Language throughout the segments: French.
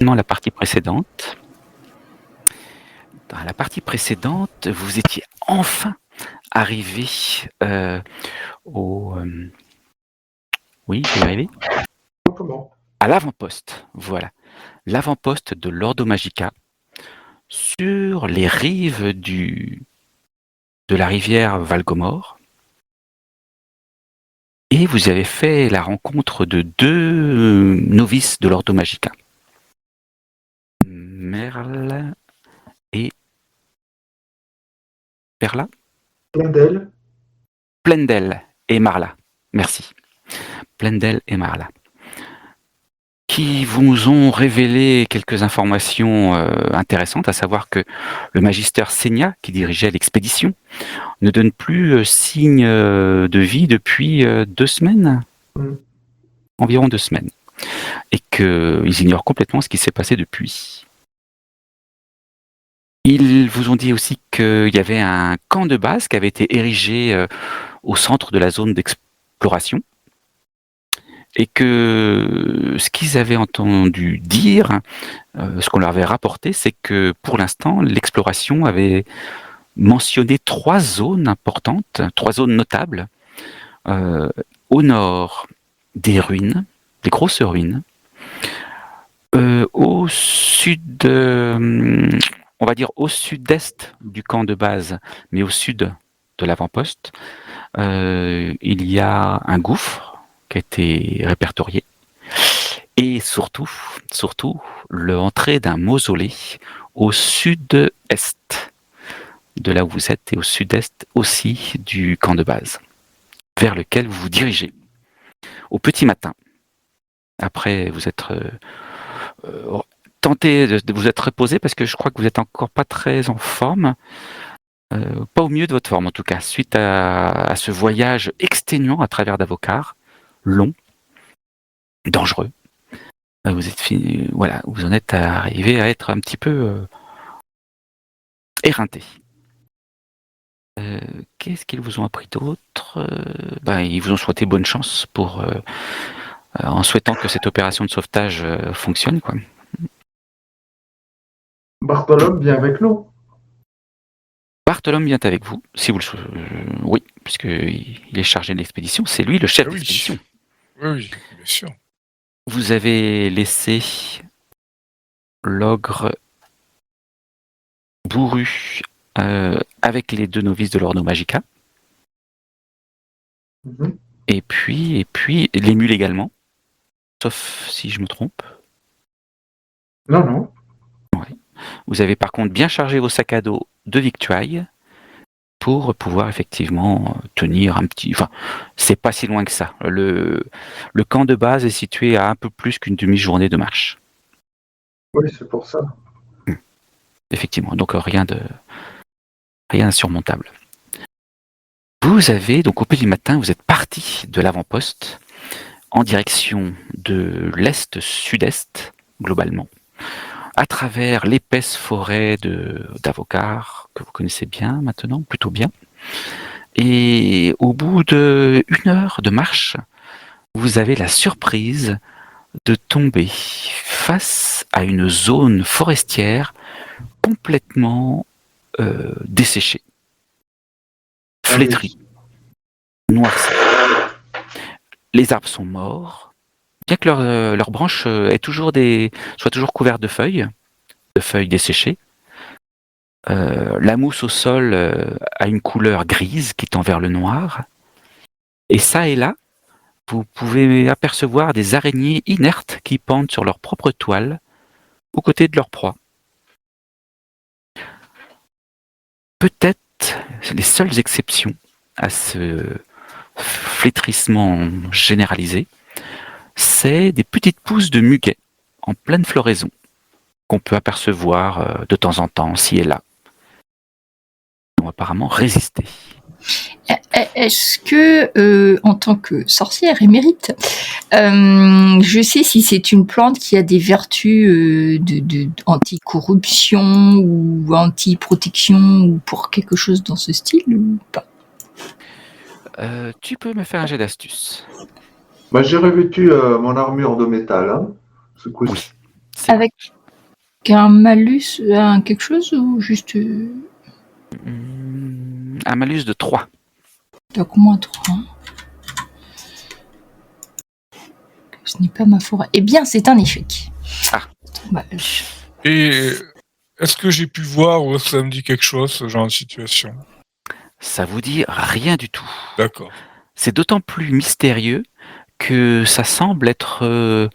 rapidement la partie précédente. Dans la partie précédente, vous étiez enfin arrivé au... oui, je vais y arriver. Comment ? À l'avant-poste, voilà. L'avant-poste de l'Ordo Magica sur les rives de la rivière Valgomor. Et vous avez fait la rencontre de 2 novices de l'Ordo Magica. Merle et Perla ? Plendel. Plendel et Marla. Merci. Plendel et Marla. Qui vous ont révélé quelques informations intéressantes, à savoir que le magister Senia, qui dirigeait l'expédition, ne donne plus signe de vie depuis 2 semaines, environ 2 semaines, et qu'ils ignorent complètement ce qui s'est passé depuis. Ils vous ont dit aussi qu'il y avait un camp de base qui avait été érigé au centre de la zone d'exploration, et que ce qu'ils avaient entendu dire, ce qu'on leur avait rapporté, c'est que pour l'instant, l'exploration avait mentionné 3 zones importantes, 3 zones notables, au nord des ruines, des grosses ruines, au sud, on va dire au sud-est du camp de base, mais au sud de l'avant-poste, il y a un gouffre qui a été répertorié, et surtout l'entrée d'un mausolée au sud-est de là où vous êtes, et au sud-est aussi du camp de base, vers lequel vous vous dirigez au petit matin. Après vous être tenté de vous être reposé, parce que je crois que vous êtes encore pas très en forme, pas au mieux de votre forme en tout cas, suite à ce voyage exténuant à travers d'Avocar, long, dangereux. Vous êtes voilà, vous en êtes arrivé à être un petit peu éreinté. Qu'est-ce qu'ils vous ont appris d'autre ? Ils vous ont souhaité bonne chance en souhaitant que cette opération de sauvetage fonctionne, quoi. Bartholome vient avec nous. Bartholome vient avec vous, si vous le oui, puisqu'il est chargé de l'expédition, c'est lui le chef d'expédition. Oui, bien sûr. Vous avez laissé l'ogre bourru avec les 2 novices de l'Ordo Magica. Et puis les mules également, sauf si je me trompe. Non. Ouais. Vous avez par contre bien chargé vos sacs à dos de victuailles pour pouvoir effectivement tenir un petit... Enfin, c'est pas si loin que ça. Le camp de base est situé à un peu plus qu'une demi-journée de marche. Oui, c'est pour ça. Effectivement, donc rien d'insurmontable. Vous avez, donc au petit matin, vous êtes parti de l'avant-poste en direction de l'est-sud-est, globalement, à travers l'épaisse forêt d'Avocar, que vous connaissez bien maintenant, plutôt bien. Et au bout d'1 heure de marche, vous avez la surprise de tomber face à une zone forestière complètement desséchée, flétrie, noircie. Les arbres sont morts, bien que leurs branches soient toujours couvertes de feuilles desséchées. La mousse au sol a une couleur grise qui tend vers le noir. Et ça et là, vous pouvez apercevoir des araignées inertes qui pendent sur leur propre toile, aux côtés de leur proie. Peut-être les seules exceptions à ce flétrissement généralisé, c'est des petites pousses de muguet en pleine floraison qu'on peut apercevoir de temps en temps, ci et là. Ils ont apparemment résisté. Est-ce que, en tant que sorcière émérite, je sais si c'est une plante qui a des vertus de anti-corruption ou anti-protection ou pour quelque chose dans ce style ou pas ? Tu peux me faire un jet d'astuce. J'ai revêtu mon armure de métal. Ce coup-ci. Oui. un malus, quelque chose ou juste. Un malus de 3. Donc moins 3. Ce n'est pas ma forêt. Eh bien, c'est un échec. Ah. Bah, Et est-ce que j'ai pu voir ou est-ce que ça me dit quelque chose, ce genre de situation? Ça vous dit rien du tout. D'accord. C'est d'autant plus mystérieux que ça semble être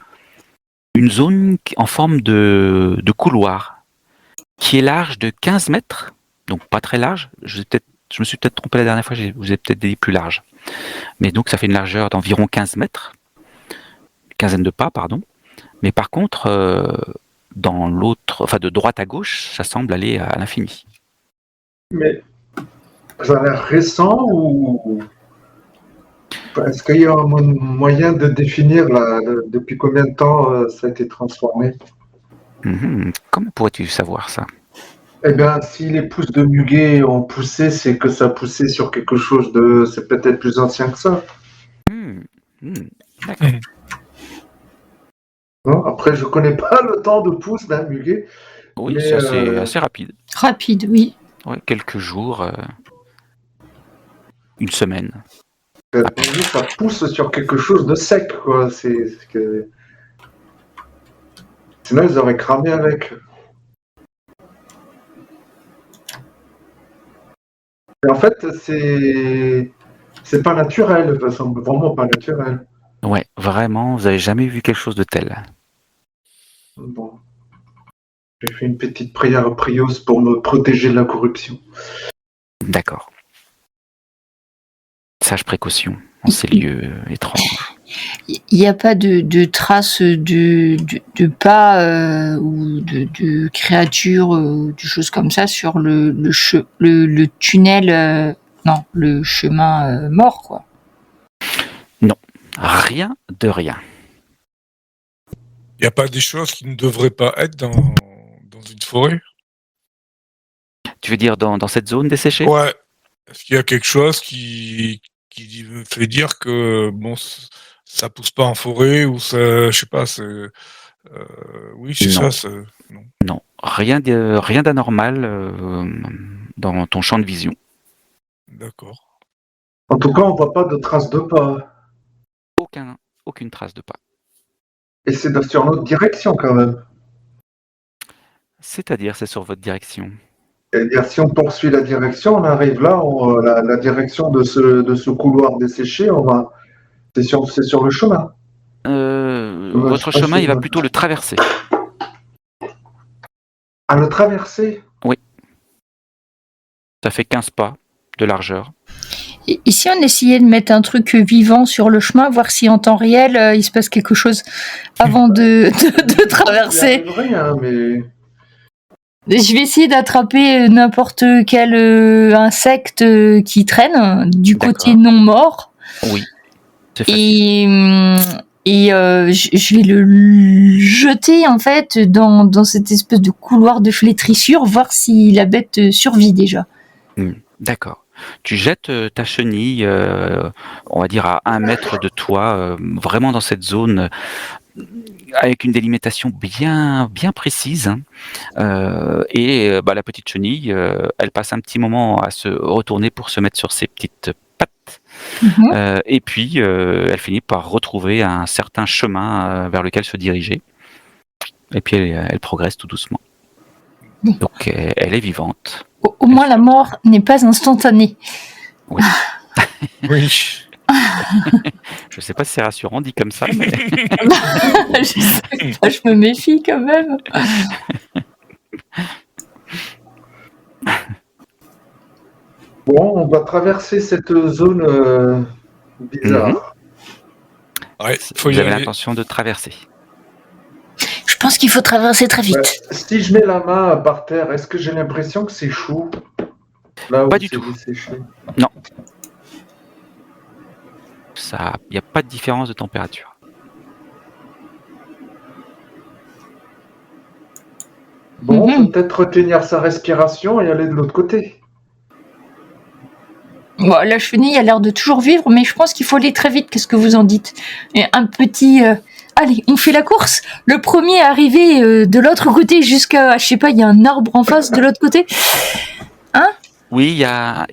une zone en forme de couloir qui est large de 15 mètres, donc pas très large. Je me suis peut-être trompé la dernière fois, je vous ai peut-être dit plus large. Mais donc ça fait une largeur d'environ 15 mètres, une quinzaine de pas, pardon. Mais par contre, dans l'autre, enfin de droite à gauche, ça semble aller à l'infini. Mais ça a l'air récent ou est-ce qu'il y a un moyen de définir depuis combien de temps ça a été transformé? Comment pourrais-tu savoir ça? Eh bien, si les pousses de muguet ont poussé, c'est que ça poussait sur quelque chose de... C'est peut-être plus ancien que ça. D'accord. Non, après, je connais pas le temps de pousse d'un muguet. Oui, mais, c'est assez rapide. rapide, oui. Ouais, quelques jours, une semaine. Ça pousse sur quelque chose de sec, quoi. Sinon, ils auraient cramé avec. Et en fait, c'est pas naturel. Ça semble vraiment pas naturel. Ouais, vraiment, vous avez jamais vu quelque chose de tel. Bon. J'ai fait une petite prière prios pour me protéger de la corruption. D'accord. Sage précaution en ces lieux étranges. Il n'y a pas de traces de pas ou de créatures ou de choses comme ça sur le tunnel, non, le chemin mort, quoi. Rien de rien. Il n'y a pas des choses qui ne devraient pas être dans une forêt? Tu veux dire dans cette zone desséchée? Ouais. Est-ce qu'il y a quelque chose qui me fait dire que bon, ça pousse pas en forêt ou ça, je sais pas, oui, c'est Non. ça. Non. Non, rien d'anormal dans ton champ de vision. D'accord. En tout cas, on voit pas de traces de pas. Aucune trace de pas. Et c'est sur notre direction, quand même. C'est-à-dire, c'est sur votre direction. C'est-à-dire, si on poursuit la direction, on arrive là, la direction de ce couloir desséché, c'est sur le chemin. Votre chemin, il va plutôt le traverser. À le traverser? Oui. Ça fait 15 pas de largeur. Et si on essayait de mettre un truc vivant sur le chemin, voir si en temps réel il se passe quelque chose avant de traverser. Il y a rien, mais... Je vais essayer d'attraper n'importe quel insecte qui traîne du côté non mort. Oui. C'est facile. Et je vais le jeter en fait dans cette espèce de couloir de flétrissure, voir si la bête survit déjà. D'accord. Tu jettes ta chenille, on va dire à 1 mètre de toi, vraiment dans cette zone, avec une délimitation bien précise. Et la petite chenille, elle passe un petit moment à se retourner pour se mettre sur ses petites pattes. Et puis, elle finit par retrouver un certain chemin vers lequel se diriger. Et puis, elle progresse tout doucement. Donc, elle est vivante. Au moins, la mort n'est pas instantanée. Oui. Oui. Je sais pas si c'est rassurant dit comme ça, mais... je me méfie quand même. Bon, on va traverser cette zone bizarre. Ouais, Vous avez l'intention de traverser? Je pense qu'il faut traverser très vite. Si je mets la main par terre, est-ce que j'ai l'impression que c'est chaud? Là où Pas du c'est tout. desséché. Non. Il n'y a pas de différence de température. Bon, on peut peut-être retenir sa respiration et aller de l'autre côté. Bon, la chenille a l'air de toujours vivre, mais je pense qu'il faut aller très vite. Qu'est-ce que vous en dites? Et un petit... allez, on fait la course. Le premier arrivé de l'autre côté jusqu'à, je sais pas, il y a un arbre en face de l'autre côté. Oui, en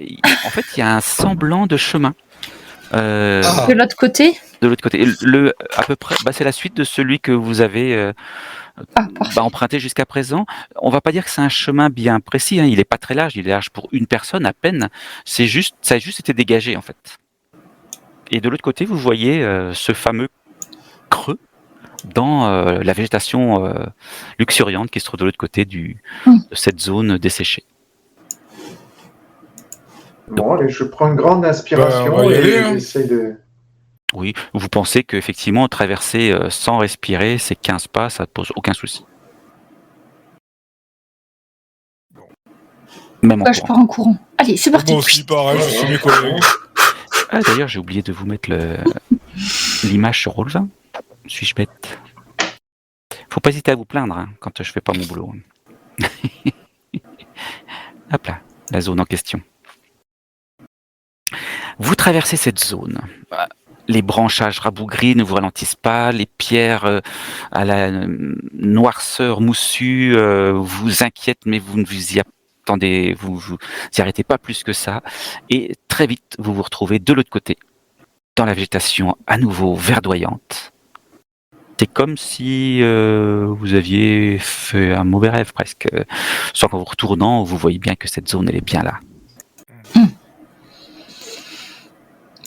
fait, il y a un semblant de chemin. De l'autre côté. De l'autre côté. À peu près, c'est la suite de celui que vous avez Parfait. emprunté jusqu'à présent. On va pas dire que c'est un chemin bien précis, hein. Il est pas très large, il est large pour une personne à peine. Ça a juste été dégagé en fait. Et de l'autre côté, vous voyez ce fameux creux dans la végétation luxuriante qui se trouve de l'autre côté de cette zone desséchée. Bon, allez, je prends une grande inspiration on va y et aller, hein. j'essaye de... Oui, vous pensez qu'effectivement, traverser sans respirer ces 15 pas, ça ne pose aucun souci. Même en Je courant. pars en courant. Allez, c'est parti. Moi aussi, pareil, je suis mes collègues. Ah, d'ailleurs, j'ai oublié de vous mettre l'image sur Roll20. Suis-je bête? Faut pas hésiter à vous plaindre hein, quand je fais pas mon boulot. Hop là, la zone en question. Vous traversez cette zone. Les branchages rabougris ne vous ralentissent pas, les pierres à la noirceur moussue vous inquiètent, mais vous ne vous y attendez, vous y arrêtez pas plus que ça. Et très vite, vous vous retrouvez de l'autre côté, dans la végétation à nouveau verdoyante. C'est comme si vous aviez fait un mauvais rêve presque. Sans qu'en vous retournant, vous voyez bien que cette zone, elle est bien là.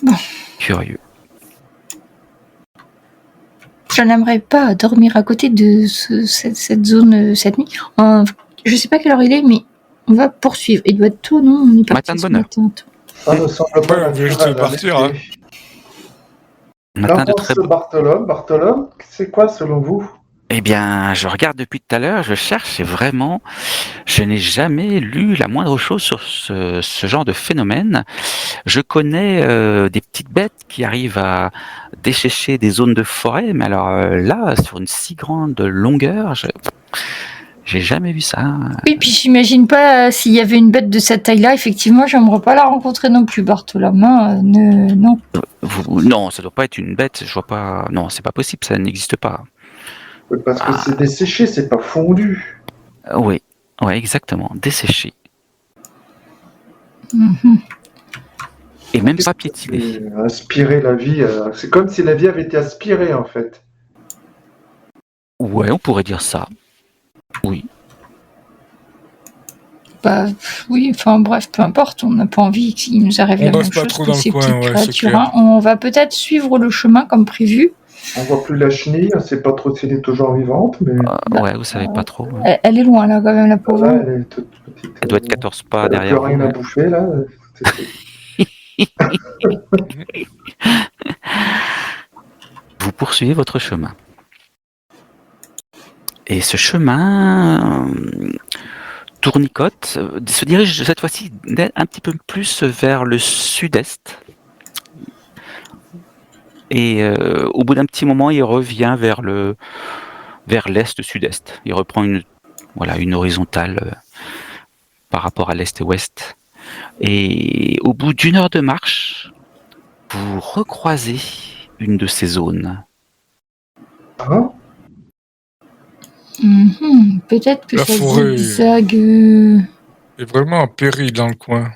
Bon. Curieux. Je n'aimerais pas dormir à côté de cette zone cette nuit. Je sais pas quelle heure il est, mais on va poursuivre. Il doit être tôt, non? On est parti Matin de bonne heure. Ça ne semble pas on vient juste de partir. Hein. Matin de très beau. Bartholome, c'est quoi selon vous? Eh bien, je regarde depuis tout à l'heure, je cherche et vraiment, je n'ai jamais lu la moindre chose sur ce genre de phénomène. Je connais des petites bêtes qui arrivent à dessécher des zones de forêt, mais alors là, sur une si grande longueur, j'ai jamais vu ça. Oui, puis j'imagine pas s'il y avait une bête de cette taille-là, effectivement, j'aimerais pas la rencontrer non plus, Bartholome. Non. Non, ça doit pas être une bête, je vois pas. Non, c'est pas possible, ça n'existe pas. Parce que c'est desséché, c'est pas fondu. Oui, exactement, desséché. Et même pas piétiné. Inspirer la vie, c'est comme si la vie avait été aspirée en fait. Ouais, on pourrait dire ça. Oui. Oui, enfin bref, peu importe, on n'a pas envie qu'il nous arrive la même chose que ces petites créatures. Hein. On va peut-être suivre le chemin comme prévu. On voit plus la chenille, on sait pas trop si elle est toujours vivante, mais... Ouais, vous savez pas trop. Ouais. Elle est loin là quand même, la pauvre. Là, elle est toute petite. Elle doit être 14 pas derrière vous. Elle n'a plus rien à bouffer là. Vous poursuivez votre chemin. Et ce chemin tournicote, se dirige cette fois-ci un petit peu plus vers le sud-est. Et au bout d'un petit moment, il revient vers l'est-sud-est. Il reprend une horizontale par rapport à l'est et ouest. Et au bout d'une heure de marche, vous recroisez une de ces zones. Ah, Peut-être que La ça forêt zigzague. est vraiment en péril dans le coin.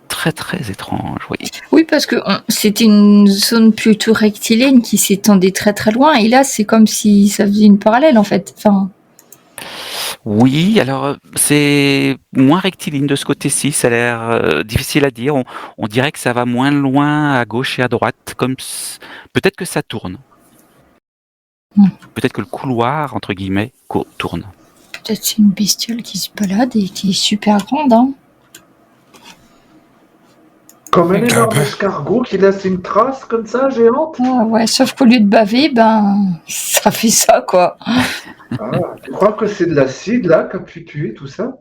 Très très étrange, oui. Oui, parce que c'était une zone plutôt rectiligne qui s'étendait très très loin, et là c'est comme si ça faisait une parallèle en fait. Enfin... Oui, alors c'est moins rectiligne de ce côté-ci, ça a l'air difficile à dire. On dirait que ça va moins loin à gauche et à droite, peut-être que ça tourne. Peut-être que le couloir, entre guillemets, tourne. Peut-être c'est une bestiole qui se balade et qui est super grande, hein. comme un énorme escargot qui laisse une trace comme ça, géante. Ah ouais, sauf qu'au lieu de baver, ça fait ça, quoi. Ah, tu crois que c'est de l'acide, là, qui a pu tuer tout ça?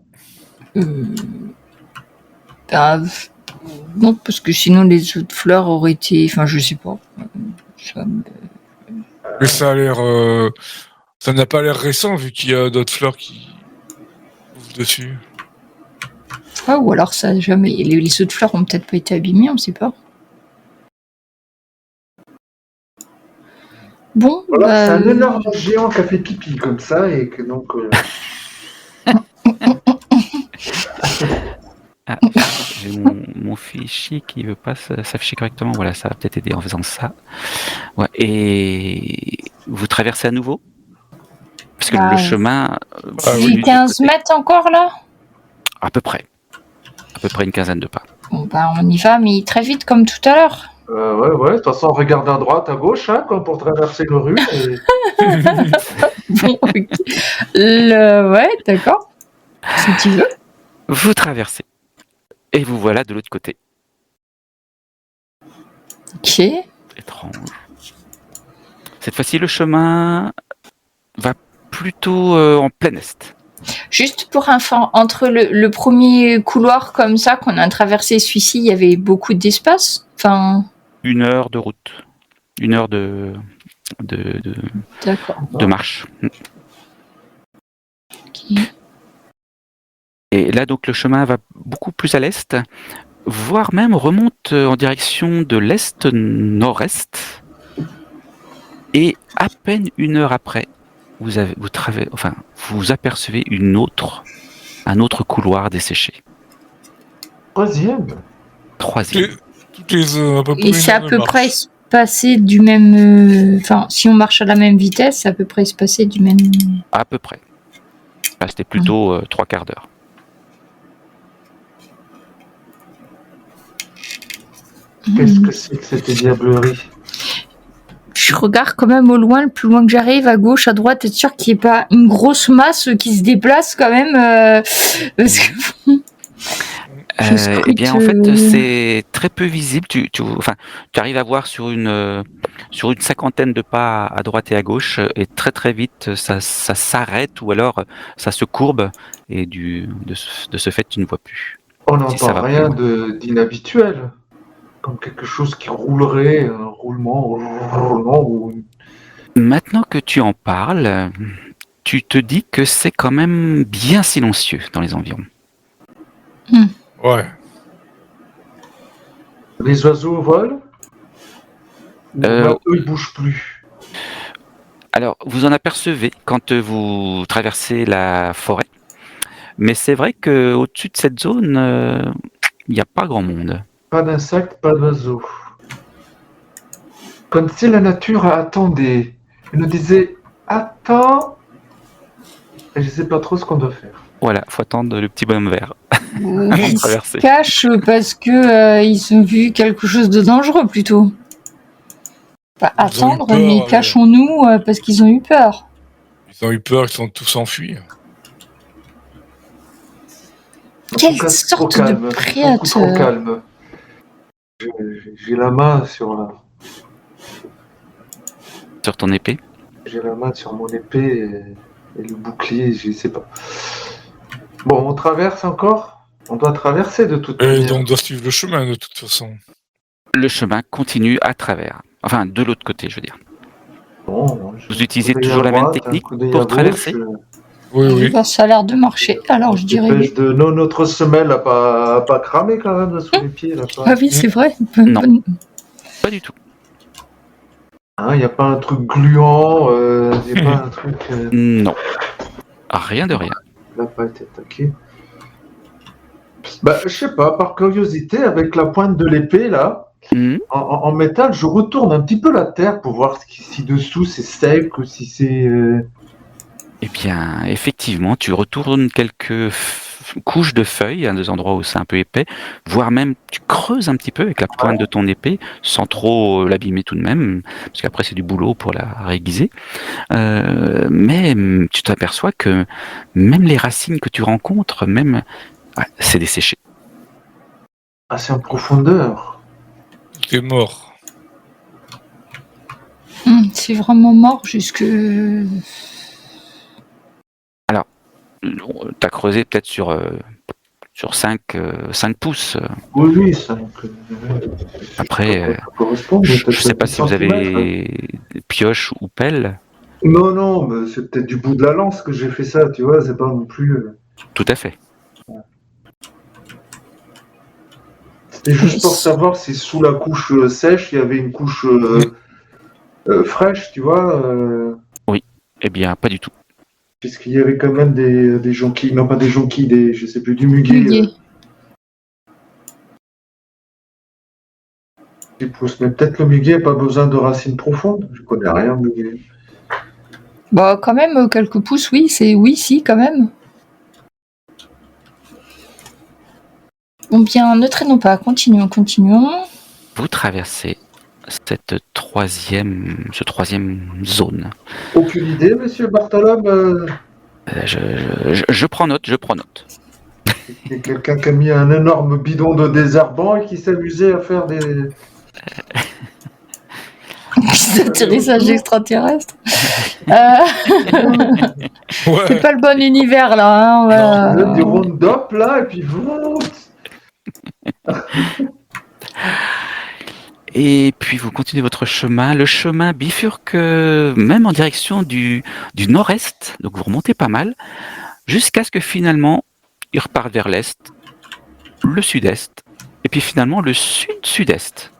Non, parce que sinon les autres fleurs auraient été... Enfin, je sais pas. Mais ça a l'air... ça n'a pas l'air récent, vu qu'il y a d'autres fleurs qui poussent dessus. Ah, ou alors ça a jamais... Les autres fleurs ont peut-être pas été abîmées, on ne sait pas. Bon, Voilà, c'est un énorme géant qui a fait pipi comme ça et que donc. Ah, j'ai mon fichier qui veut pas s'afficher correctement. Voilà, ça va peut-être aider en faisant ça. Ouais, et vous traversez à nouveau? Parce que le chemin Ah j'ai oui. 15 mètres encore là. à peu près une quinzaine de pas. Bon, on y va, mais très vite comme tout à l'heure. Ouais, de toute façon, on regarde à droite, à gauche, hein, quoi, pour traverser le rue. Et... Bon, ok. Ouais, d'accord. Si tu veux. Vous traversez. Et vous voilà de l'autre côté. Ok. Étrange. Cette fois-ci, le chemin va plutôt en plein est. Juste pour info, entre le premier couloir comme ça qu'on a traversé, celui-ci, il y avait beaucoup d'espace. Enfin, 1 heure de route. 1 heure de d'accord. marche. Ok. Et là, donc, le chemin va beaucoup plus à l'est, voire même remonte en direction de l'est-nord-est. Et à peine 1 heure après, vous apercevez un autre couloir desséché. Troisième. Toutes les à peu près Et une c'est à heure de peu marche. près se passer du même. Enfin, si on marche à la même vitesse, c'est à peu près se passer du même. À peu près. Là, c'était plutôt 3 quarts d'heure. Qu'est-ce que c'est que cette diablerie? Je regarde quand même au loin, le plus loin que j'arrive, à gauche, à droite, être sûr qu'il n'y ait pas une grosse masse qui se déplace quand même. Parce que... Eh bien, en fait, c'est très peu visible. Tu arrives à voir sur une cinquantaine de pas à droite et à gauche, et très très vite, ça s'arrête ou alors ça se courbe, et de ce fait, tu ne vois plus. On Si ça n'entend va rien plus d'inhabituel. Comme quelque chose qui roulerait, un roulement ou... Maintenant que tu en parles, tu te dis que c'est quand même bien silencieux dans les environs. Ouais. Les oiseaux volent? Ou le bateau, il bouge plus? Alors, vous en apercevez quand vous traversez la forêt, mais c'est vrai qu'au-dessus de cette zone, il n'y a pas grand monde. Pas d'insectes, pas d'oiseaux. Comme si la nature attendait. Elle nous disait « Attends !» Et je sais pas trop ce qu'on doit faire. Voilà, faut attendre le petit bonhomme vert. Ils se traverser. cachent parce que ils ont vu quelque chose de dangereux plutôt. Pas Ils ont eu attendre, peur, mais ouais. cachons-nous parce qu'ils ont eu peur. Ils ont eu peur, ils sont tous enfuis. En Quelle tout cas, c'est trop sorte de calme. Beaucoup trop prédateur. calme. J'ai la main sur Sur ton épée. J'ai la main sur mon épée et le bouclier, je sais pas. Bon, on traverse encore? On doit traverser de toute Et manière. on doit suivre le chemin de toute façon. Le chemin continue à travers. Enfin, de l'autre côté, je veux dire. Bon, Vous utilisez un coup d'œil toujours à la même droite, technique un coup d'œil pour à traverser? gauche, Oui. Bah, ça a l'air de marcher. Alors je dirais oui. dépêche de... Non, notre semelle n'a pas cramé quand même sous les pieds là. Ah oui, c'est vrai. Non. Pas du tout. Il n'y a pas un truc gluant, il n'y a pas un truc... Non. Rien de rien. Il n'a pas été attaqué. Bah, je sais pas, par curiosité, avec la pointe de l'épée là, Mhm. en métal, je retourne un petit peu la terre pour voir si dessous c'est sec ou si c'est... Eh bien, effectivement, tu retournes quelques couches de feuilles à des endroits où c'est un peu épais, voire même tu creuses un petit peu avec la pointe de ton épée, sans trop l'abîmer tout de même, parce qu'après c'est du boulot pour la réaiguiser. Mais tu t'aperçois que même les racines que tu rencontres, c'est desséché. assez en profondeur. Tout est mort. C'est vraiment mort jusque. Alors, tu as creusé peut-être sur 5 pouces. Oui, ça Après, ça correspond. je peut-être sais pas 10 si vous centimètres, hein. avez pioche ou pelle. Non, mais c'est peut-être du bout de la lance que j'ai fait ça, tu vois, c'est pas non plus... Tout à fait. C'était juste pour savoir si sous la couche sèche, il y avait une couche fraîches, tu vois, Eh bien, pas du tout. puisqu'il y avait quand même des jonquilles, non pas des jonquilles, je sais plus, du muguet Muguet. qui pousse. Mais peut-être le muguet n'a pas besoin de racines profondes. Je connais rien, muguet. Bah, quand même, quelques pousses, oui, si, quand même. Bon, bien, ne traînons pas, continuons. Vous traversez ce troisième zone. Aucune idée, monsieur Bartolome. Je prends note. Il y a quelqu'un qui a mis un énorme bidon de désherbant et qui s'amusait à faire des. Atterrissage extraterrestre. Ouais. C'est pas le bon univers, là. Hein, Vous êtes du round-up, là, et puis vous. Et puis vous continuez votre chemin. Le chemin bifurque même en direction du nord-est. Donc vous remontez pas mal. Jusqu'à ce que finalement, il repart vers l'est, le sud-est, et puis finalement le sud-sud-est.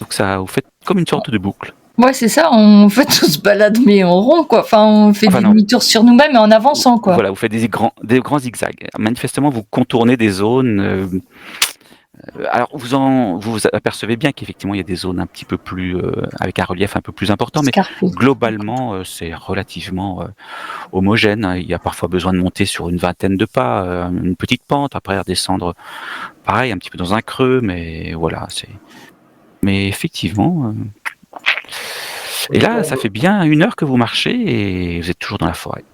Donc ça, vous faites comme une sorte de boucle. Ouais, c'est ça, on fait tout se balade, mais en rond, quoi. Enfin, on fait des demi-tours sur nous-mêmes, mais en avançant, quoi. Voilà, vous faites des grands zigzags. Manifestement, vous contournez des zones. Alors, vous apercevez bien qu'effectivement, il y a des zones un petit peu plus avec un relief un peu plus important, mais globalement, c'est relativement homogène. Il y a parfois besoin de monter sur une vingtaine de pas, une petite pente, après redescendre, pareil, un petit peu dans un creux, mais voilà, c'est. Mais effectivement. Et là, ça fait bien 1 heure que vous marchez et vous êtes toujours dans la forêt.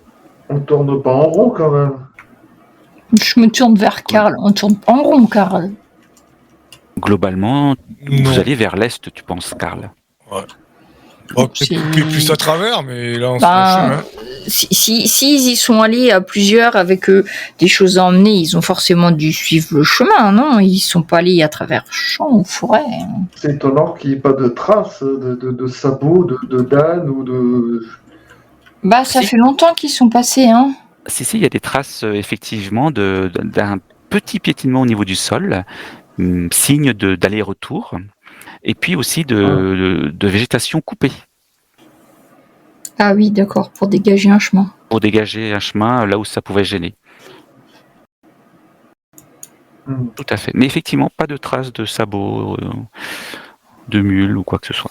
On tourne pas en rond quand même. Je me tourne vers Karl. On tourne pas en rond, Karl. Globalement, Non. vous allez vers l'est, tu penses, Karl. Ouais. Oh, plus à travers, mais là, on se hein. Si ils y sont allés à plusieurs avec des choses à emmener, ils ont forcément dû suivre le chemin, non? Ils sont pas allés à travers champs ou forêts. C'est étonnant qu'il n'y ait pas de traces de sabots, de d'âne ou de. Bah, ça fait longtemps qu'ils sont passés, hein. Si, il y a des traces, effectivement, d'un petit piétinement au niveau du sol, signe d'aller-retour, et puis aussi de végétation coupée. Ah oui, d'accord, pour dégager un chemin. Pour dégager un chemin là où ça pouvait gêner. Tout à fait. Mais effectivement, pas de traces de sabots, de mules ou quoi que ce soit.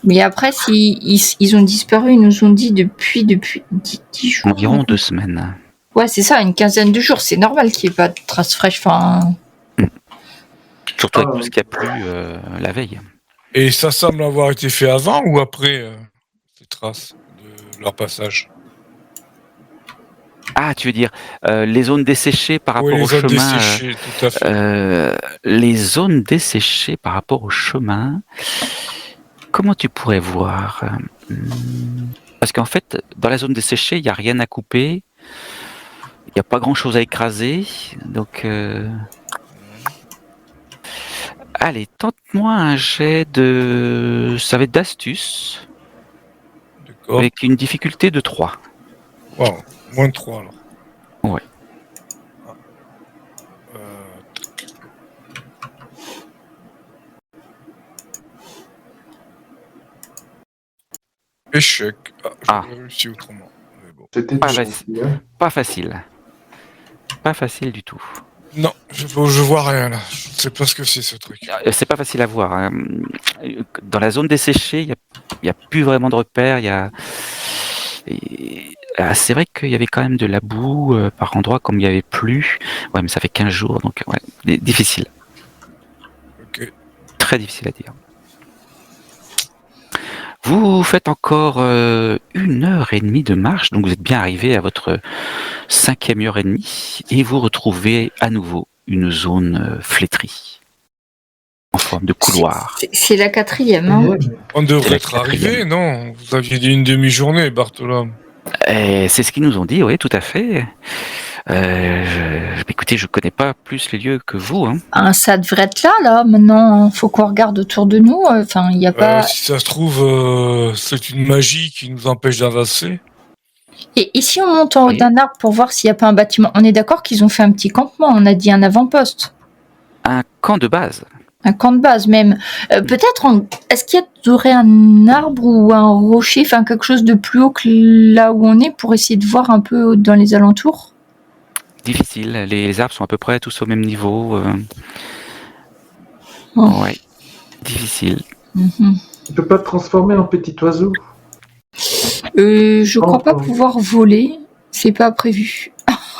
Mais après, si ils ont disparu, ils nous ont dit depuis 10 jours. Environ 2 semaines. Ouais, c'est ça, une quinzaine de jours. C'est normal qu'il n'y ait pas de traces fraîches. Enfin. Surtout avec tout ce qu'il y a plu la veille. Et ça semble avoir été fait avant ou après ces traces de leur passage? Ah, tu veux dire les zones desséchées par rapport au chemin. Desséchées, tout à fait. Les zones desséchées par rapport au chemin. Comment tu pourrais voir Parce qu'en fait, dans la zone desséchée, il n'y a rien à couper. Il n'y a pas grand-chose à écraser. Donc, allez, tente-moi un jet ça va être d'astuce. D'accord. Avec une difficulté de 3. Wow, moins de 3 alors. Ouais. Échec. J'aurais réussi autrement. Mais bon. C'était pas facile. Pas facile du tout. Non, je vois rien là. Je ne sais pas ce que c'est ce truc. C'est pas facile à voir. Hein. Dans la zone desséchée, il n'y a plus vraiment de repères. C'est vrai qu'il y avait quand même de la boue par endroits comme il n'y avait plus. Ouais, mais ça fait 15 jours, donc ouais, difficile. Ok. Très difficile à dire. Vous faites encore 1h30 de marche, donc vous êtes bien arrivé à votre 5e heure et demie, et vous retrouvez à nouveau une zone flétrie, en forme de couloir. C'est la 4e, hein. On devrait être arrivé, non? Vous aviez dit une demi-journée, Bartolome. C'est ce qu'ils nous ont dit, oui, tout à fait. Écoutez, je connais pas plus les lieux que vous. Hein. Ça devrait être là, maintenant. Faut qu'on regarde autour de nous. Enfin, il n'y a pas. Si ça se trouve, c'est une magie qui nous empêche d'avancer. Et si on monte en haut d'un arbre pour voir s'il n'y a pas un bâtiment? On est d'accord qu'ils ont fait un petit campement. On a dit un avant-poste. Un camp de base. Un camp de base même. Peut-être, est-ce qu'il y aurait un arbre ou un rocher, enfin quelque chose de plus haut que là où on est pour essayer de voir un peu dans les alentours? Difficile. Les arbres sont à peu près tous au même niveau. Oh. Ouais. Difficile. Tu peux pas te transformer en petit oiseau? Je crois pas pouvoir voler. C'est pas prévu.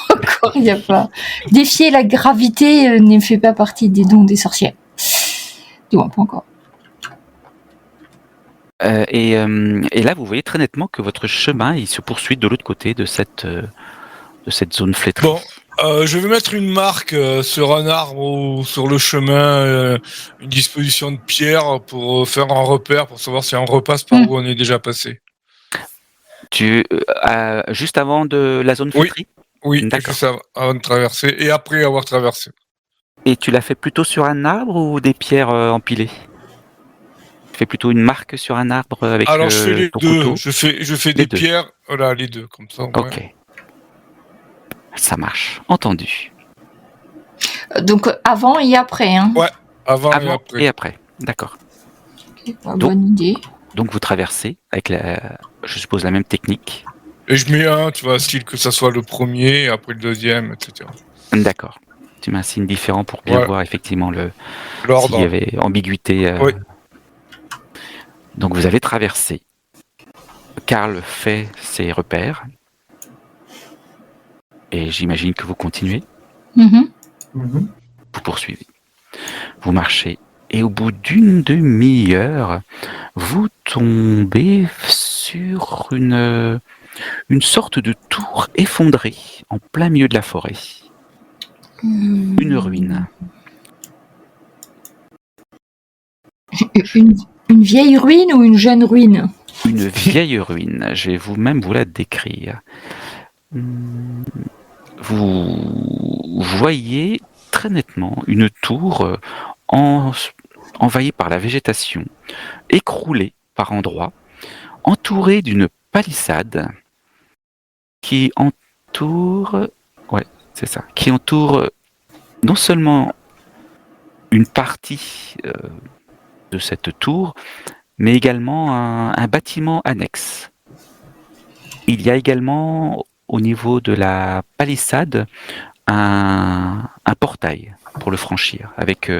Encore, il n'y a pas. Défier la gravité ne fait pas partie des dons des sorcières. Du moins, pas encore. Et là, vous voyez très nettement que votre chemin, il se poursuit de l'autre côté de cette zone flétrie. Bon, je vais mettre une marque sur un arbre ou sur le chemin, une disposition de pierre pour faire un repère, pour savoir si on repasse par où on est déjà passé. Juste avant de la zone flétrie? Oui, D'accord. juste avant de traverser et après avoir traversé. Et tu l'as fait plutôt sur un arbre ou des pierres empilées? Tu fais plutôt une marque sur un arbre avec Alors je fais les ton deux. couteau? Je fais Les des deux. pierres, voilà, les deux, comme ça. Ouais. Ok. Ça marche. Entendu. Donc avant et après. Hein. Ouais, avant et après. D'accord. Bonne idée. Donc vous traversez avec je suppose la même technique. Et je mets un, tu vois, style que ça soit le premier, après le deuxième, etc. D'accord. Tu mets un signe différent pour bien voir effectivement l'ordre. S'il y avait ambiguïté. Oui. Donc vous avez traversé. Karl fait ses repères. Et j'imagine que vous continuez. Vous poursuivez. Vous marchez. Et au bout d'une demi-heure, vous tombez sur une sorte de tour effondrée en plein milieu de la forêt. Une ruine. Une vieille ruine ou une jeune ruine? Une vieille ruine. Je vais vous-même vous la décrire. Vous voyez très nettement une tour envahie par la végétation, écroulée par endroits, entourée d'une palissade qui entoure non seulement une partie de cette tour, mais également un bâtiment annexe. Il y a également au niveau de la palissade un portail pour le franchir, avec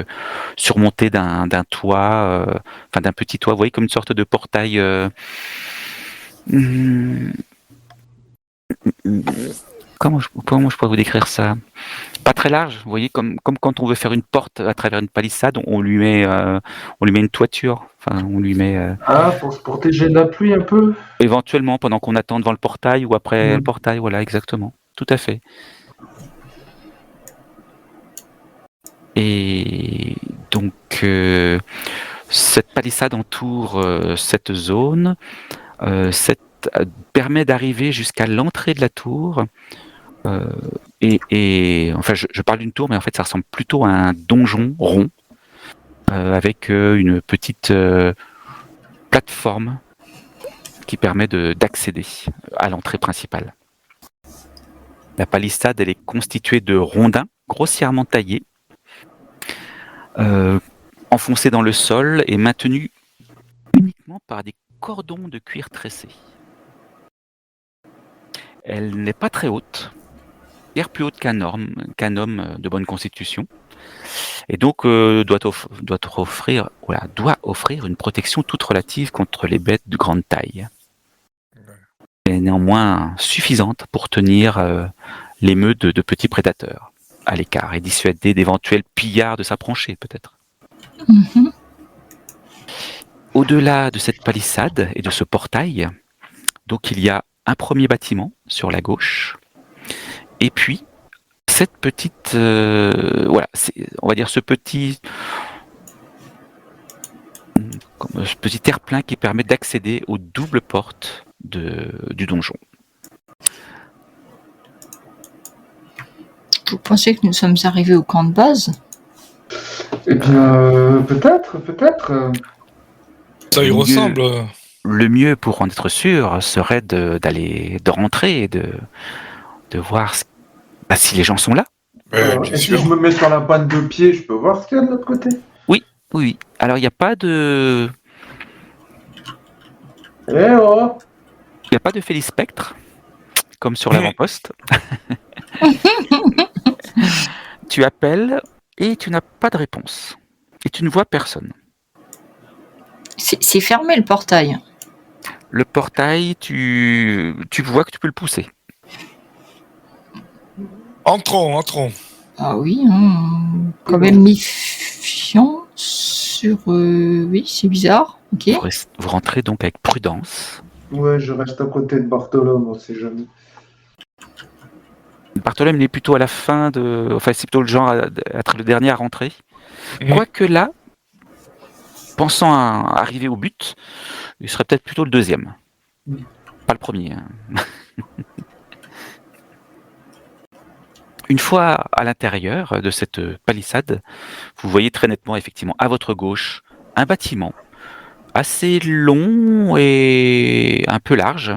surmonté d'un toit, d'un petit toit, vous voyez, comme une sorte de portail. Comment je pourrais vous décrire ça? Pas très large, vous voyez, comme quand on veut faire une porte à travers une palissade, on lui met une toiture. Enfin, on lui met. Pour se protéger de la pluie un peu. Éventuellement, pendant qu'on attend devant le portail ou après le portail, voilà, exactement, tout à fait. Et donc, cette palissade entoure cette zone. Permet d'arriver jusqu'à l'entrée de la tour. Enfin, je parle d'une tour, mais en fait, ça ressemble plutôt à un donjon rond avec une petite plateforme qui permet d'accéder à l'entrée principale. La palissade, elle est constituée de rondins grossièrement taillés, enfoncés dans le sol et maintenus uniquement par des cordons de cuir tressé. Elle n'est pas très haute, guère plus haute qu'un homme de bonne constitution, et donc doit offrir une protection toute relative contre les bêtes de grande taille. Elle est néanmoins suffisante pour tenir les meutes de petits prédateurs à l'écart et dissuader d'éventuels pillards de s'approcher, peut-être. Au-delà de cette palissade et de ce portail, donc il y a un premier bâtiment sur la gauche, et puis cette petite, on va dire ce petit terre-plein qui permet d'accéder aux doubles portes du donjon. Vous pensez que nous sommes arrivés au camp de base? Eh bien, peut-être. Ça y ressemble. Le mieux, pour en être sûr, serait de rentrer et de voir si les gens sont là. Et si je me mets sur la bande de pied, je peux voir ce qu'il y a de l'autre côté? Oui, Oui. Alors, il n'y a pas de... Eh oh! Il n'y a pas de Félispectre, comme sur l'avant-poste. Tu appelles et tu n'as pas de réponse. Et tu ne vois personne. C'est fermé le portail. Le portail, tu vois que tu peux le pousser. Entrons. Ah oui, quand même méfiant sur... oui, c'est bizarre. Ok. Vous rentrez donc avec prudence. Ouais, je reste à côté de Bartholome, on sait jamais. Bartholome, il est plutôt à la fin de... Enfin, c'est plutôt le genre à être le dernier à rentrer. Mhm. Quoique là, pensant à arriver au but, il serait peut-être plutôt le deuxième. Pas le premier. Hein. Une fois à l'intérieur de cette palissade, vous voyez très nettement, effectivement, à votre gauche, un bâtiment assez long et un peu large.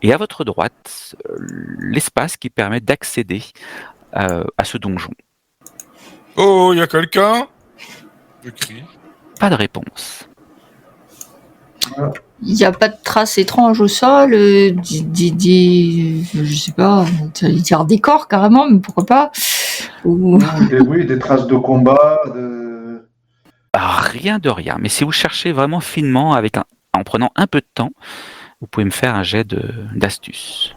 Et à votre droite, l'espace qui permet d'accéder à ce donjon. Oh, il y a quelqu'un? Je crie. Pas de réponse. Il n'y a pas de traces étranges au sol, je sais pas, j'allais dire des corps carrément, mais pourquoi pas. Ou... Des traces de combat, Rien de rien. Mais si vous cherchez vraiment finement, en prenant un peu de temps, vous pouvez me faire un jet d'astuce.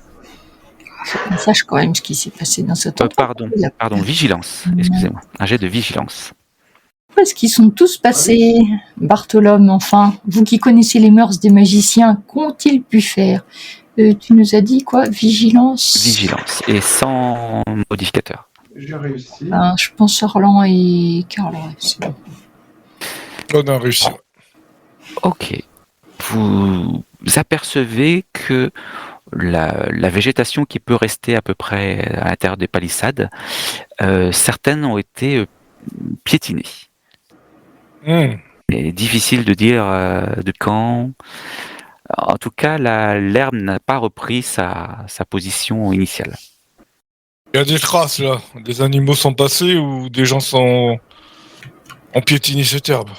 On sache quand même ce qui s'est passé dans cet endroit. Pardon, vigilance. Excusez-moi. Un jet de vigilance. Où est-ce qu'ils sont tous passés, Bartholome, enfin? Vous qui connaissez les mœurs des magiciens, qu'ont-ils pu faire? Tu nous as dit quoi? Vigilance? Vigilance. Et sans modificateur. j'ai réussi. Ben, je pense Orlan et Karl, ouais, c'est bon. On a réussi. Ok. Vous apercevez que la végétation qui peut rester à peu près à l'intérieur des palissades, certaines ont été piétinées. Mais difficile de dire de quand. En tout cas, l'herbe n'a pas repris sa position initiale. Il y a des traces là. Des animaux sont passés ou des gens ont piétiné cette herbe.